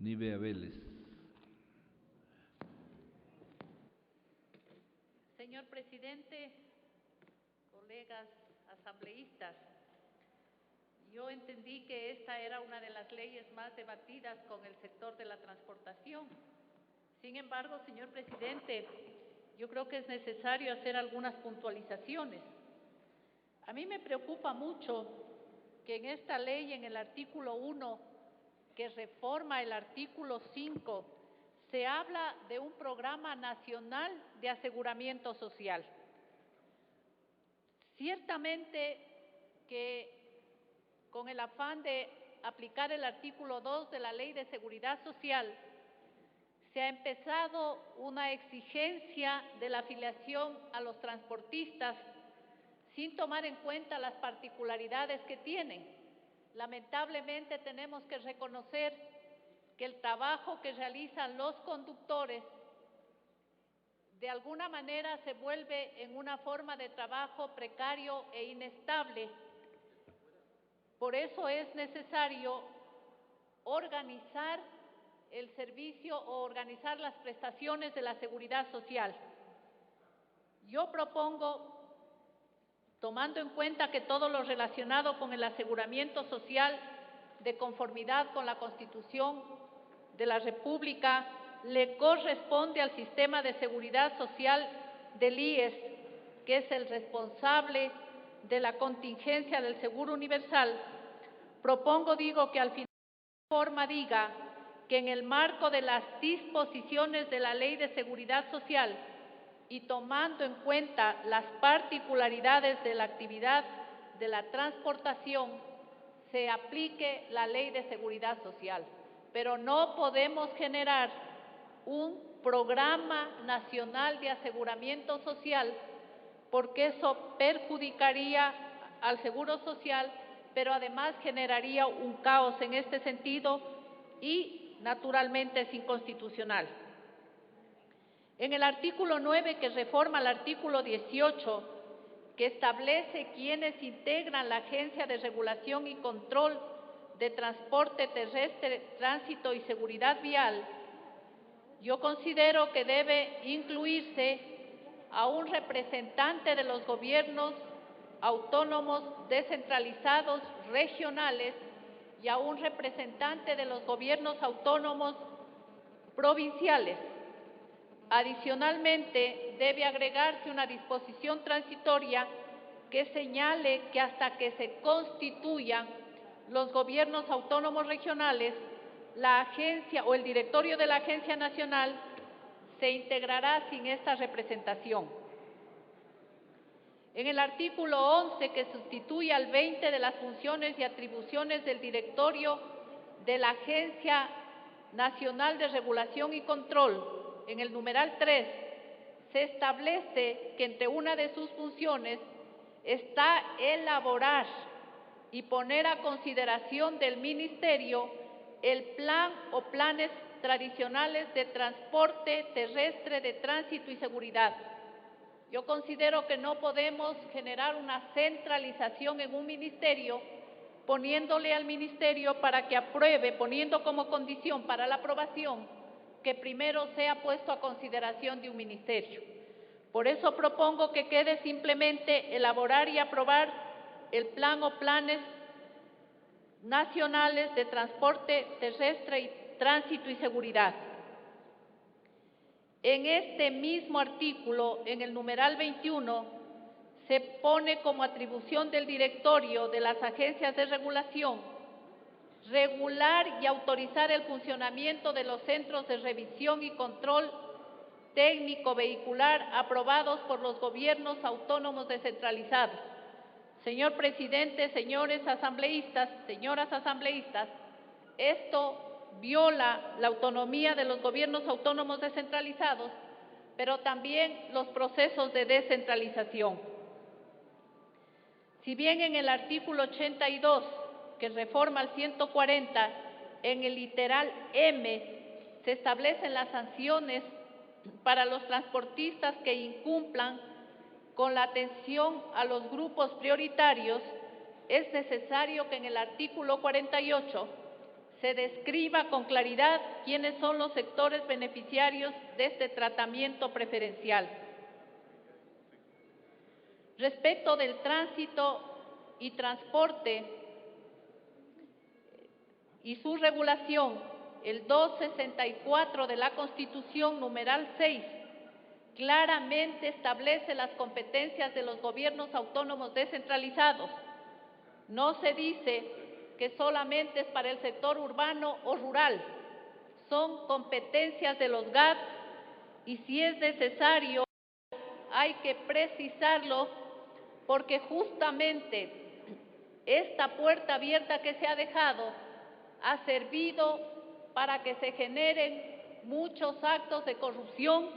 Nivea Vélez. Señor presidente, colegas asambleístas, yo entendí que esta era una de las leyes más debatidas con el sector de la transportación. Sin embargo, señor presidente, yo creo que es necesario hacer algunas puntualizaciones. A mí me preocupa mucho que en esta ley, en el artículo 1, que reforma el artículo 5, se habla de un programa nacional de aseguramiento social. Ciertamente que con el afán de aplicar el artículo 2 de la Ley de Seguridad Social, se ha empezado una exigencia de la afiliación a los transportistas sin tomar en cuenta las particularidades que tienen. Lamentablemente tenemos que reconocer que el trabajo que realizan los conductores de alguna manera se vuelve en una forma de trabajo precario e inestable. Por eso es necesario organizar el servicio o organizar las prestaciones de la seguridad social. Yo propongo, tomando en cuenta que todo lo relacionado con el aseguramiento social, de conformidad con la Constitución de la República, le corresponde al sistema de seguridad social del IES, que es el responsable de la contingencia del seguro universal. Propongo, que al final de la reforma diga que en el marco de las disposiciones de la Ley de Seguridad Social y tomando en cuenta las particularidades de la actividad de la transportación, se aplique la Ley de Seguridad Social. Pero no podemos generar un programa nacional de aseguramiento social porque eso perjudicaría al Seguro Social, pero además generaría un caos en este sentido y naturalmente es inconstitucional. En el artículo 9, que reforma el artículo 18, que establece quiénes integran la Agencia de Regulación y Control de Transporte Terrestre, Tránsito y Seguridad Vial, yo considero que debe incluirse a un representante de los gobiernos autónomos descentralizados regionales y a un representante de los gobiernos autónomos provinciales. Adicionalmente, debe agregarse una disposición transitoria que señale que hasta que se constituyan los gobiernos autónomos regionales, la agencia o el directorio de la Agencia Nacional se integrará sin esta representación. En el artículo 11, que sustituye al 20 de las funciones y atribuciones del directorio de la Agencia Nacional de Regulación y Control, en el numeral 3, se establece que entre una de sus funciones está elaborar y poner a consideración del Ministerio el plan o planes tradicionales de transporte terrestre, de tránsito y seguridad. Yo considero que no podemos generar una centralización en un ministerio, poniéndole al ministerio para que apruebe, poniendo como condición para la aprobación que primero sea puesto a consideración de un ministerio. Por eso propongo que quede simplemente elaborar y aprobar el plan o planes nacionales de transporte terrestre y tránsito y seguridad. En este mismo artículo, en el numeral 21, se pone como atribución del directorio de las agencias de regulación regular y autorizar el funcionamiento de los centros de revisión y control técnico vehicular aprobados por los gobiernos autónomos descentralizados. Señor presidente, señores asambleístas, señoras asambleístas, esto viola la autonomía de los gobiernos autónomos descentralizados, pero también los procesos de descentralización. Si bien en el artículo 82, que reforma el 140, en el literal M, se establecen las sanciones para los transportistas que incumplan con la atención a los grupos prioritarios, es necesario que en el artículo 48 se describa con claridad quiénes son los sectores beneficiarios de este tratamiento preferencial. Respecto del tránsito y transporte y su regulación, el 264 de la Constitución, numeral 6, claramente establece las competencias de los gobiernos autónomos descentralizados. No se dice que solamente es para el sector urbano o rural, son competencias de los GAT y si es necesario hay que precisarlo porque justamente esta puerta abierta que se ha dejado ha servido para que se generen muchos actos de corrupción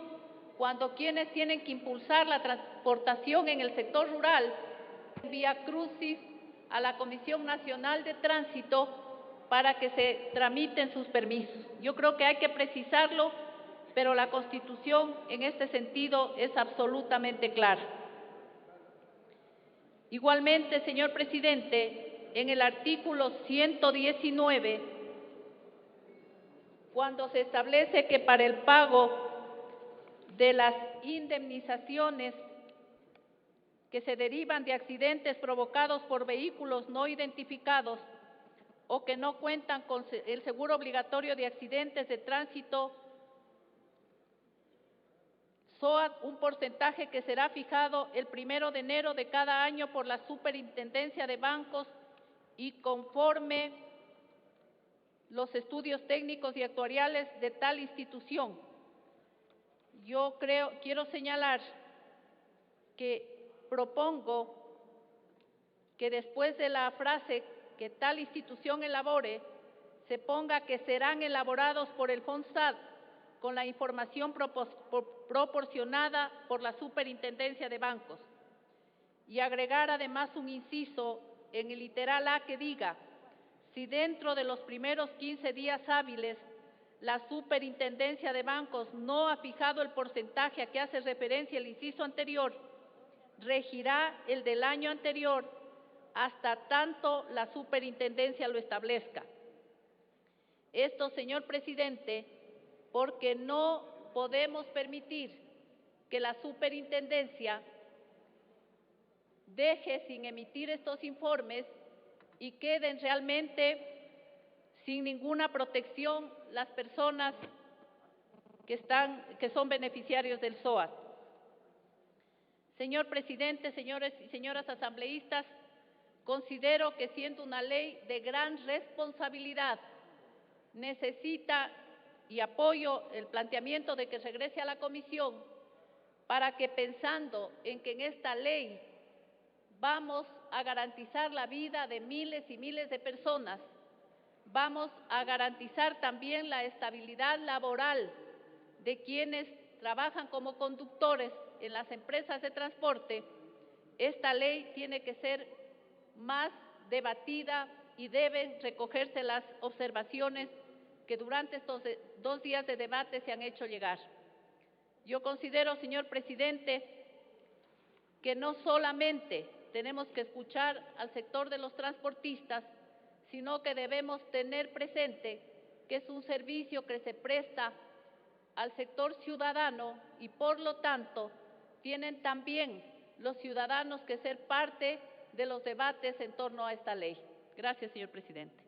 cuando quienes tienen que impulsar la transportación en el sector rural vía crucis a la Comisión Nacional de Tránsito para que se tramiten sus permisos. Yo creo que hay que precisarlo, pero la Constitución en este sentido es absolutamente clara. Igualmente, señor presidente, en el artículo 119, cuando se establece que para el pago de las indemnizaciones que se derivan de accidentes provocados por vehículos no identificados o que no cuentan con el seguro obligatorio de accidentes de tránsito, SOAT, un porcentaje que será fijado el 1 de enero de cada año por la Superintendencia de Bancos y conforme los estudios técnicos y actuariales de tal institución. Yo quiero señalar que propongo que después de la frase que tal institución elabore, se ponga que serán elaborados por el FONSAT con la información proporcionada por la Superintendencia de Bancos y agregar además un inciso en el literal A que diga: si dentro de los primeros 15 días hábiles la Superintendencia de Bancos no ha fijado el porcentaje a que hace referencia el inciso anterior, regirá el del año anterior hasta tanto la Superintendencia lo establezca. Esto, señor presidente, porque no podemos permitir que la Superintendencia deje sin emitir estos informes y queden realmente sin ninguna protección las personas que son beneficiarios del SOAT. Señor presidente, señores y señoras asambleístas, considero que siendo una ley de gran responsabilidad, necesita y apoyo el planteamiento de que regrese a la comisión para que pensando en que en esta ley vamos a garantizar la vida de miles y miles de personas, vamos a garantizar también la estabilidad laboral de quienes trabajan como conductores en las empresas de transporte, esta ley tiene que ser más debatida y deben recogerse las observaciones que durante estos 2 días de debate se han hecho llegar. Yo considero, señor presidente, que no solamente tenemos que escuchar al sector de los transportistas, sino que debemos tener presente que es un servicio que se presta al sector ciudadano y por lo tanto tienen también los ciudadanos que ser parte de los debates en torno a esta ley. Gracias, señor presidente.